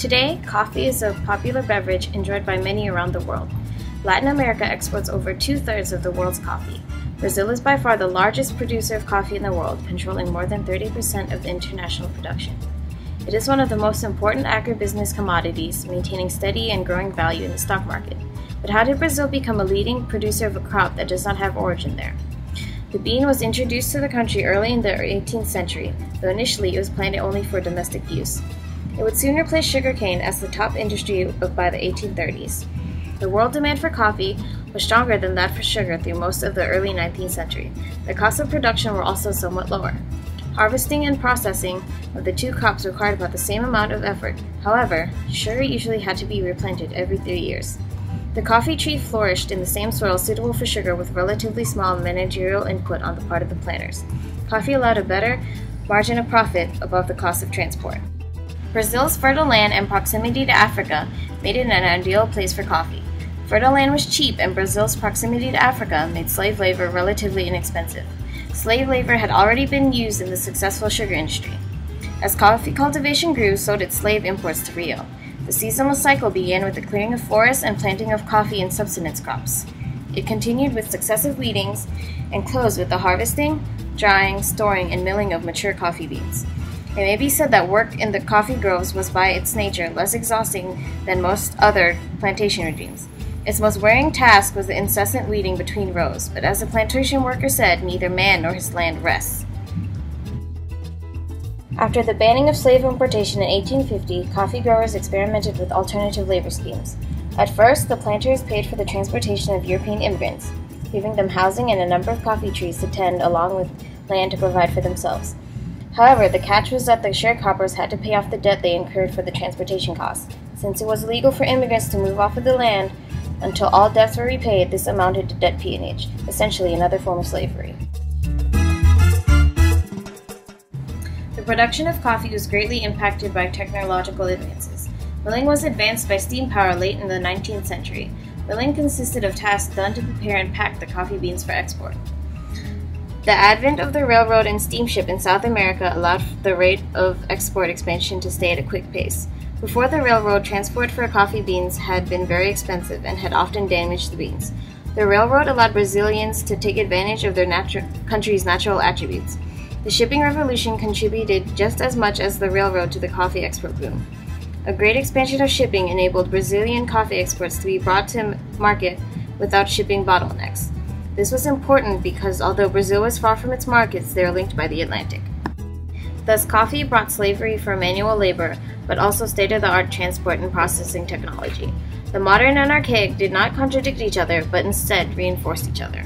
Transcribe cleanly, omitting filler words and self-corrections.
Today, coffee is a popular beverage enjoyed by many around the world. Latin America exports over 2/3 of the world's coffee. Brazil is by far the largest producer of coffee in the world, controlling more than 30% of the international production. It is one of the most important agribusiness commodities, maintaining steady and growing value in the stock market. But how did Brazil become a leading producer of a crop that does not have origin there? The bean was introduced to the country early in the 18th century, though initially it was planted only for domestic use. It would soon replace sugarcane as the top industry by the 1830s. The world demand for coffee was stronger than that for sugar through most of the early 19th century. The costs of production were also somewhat lower. Harvesting and processing of the two crops required about the same amount of effort. However, sugar usually had to be replanted every 3 years. The coffee tree flourished in the same soil suitable for sugar with relatively small managerial input on the part of the planters. Coffee allowed a better margin of profit above the cost of transport. Brazil's fertile land and proximity to Africa made it an ideal place for coffee. Fertile land was cheap, and Brazil's proximity to Africa made slave labor relatively inexpensive. Slave labor had already been used in the successful sugar industry. As coffee cultivation grew, so did slave imports to Rio. The seasonal cycle began with the clearing of forests and planting of coffee and subsistence crops. It continued with successive weedings and closed with the harvesting, drying, storing, and milling of mature coffee beans. It may be said that work in the coffee groves was by its nature less exhausting than most other plantation regimes. Its most wearing task was the incessant weeding between rows, but as the plantation worker said, neither man nor his land rests. After the banning of slave importation in 1850, coffee growers experimented with alternative labor schemes. At first, the planters paid for the transportation of European immigrants, giving them housing and a number of coffee trees to tend along with land to provide for themselves. However, the catch was that the sharecroppers had to pay off the debt they incurred for the transportation costs. Since it was illegal for immigrants to move off of the land until all debts were repaid, this amounted to debt peonage, essentially another form of slavery. The production of coffee was greatly impacted by technological advances. Milling was advanced by steam power late in the 19th century. Milling consisted of tasks done to prepare and pack the coffee beans for export. The advent of the railroad and steamship in South America allowed the rate of export expansion to stay at a quick pace. Before the railroad, transport for coffee beans had been very expensive and had often damaged the beans. The railroad allowed Brazilians to take advantage of their country's natural attributes. The shipping revolution contributed just as much as the railroad to the coffee export boom. A great expansion of shipping enabled Brazilian coffee exports to be brought to market without shipping bottlenecks. This was important because although Brazil was far from its markets, they are linked by the Atlantic. Thus, coffee brought slavery for manual labor, but also state-of-the-art transport and processing technology. The modern and archaic did not contradict each other, but instead reinforced each other.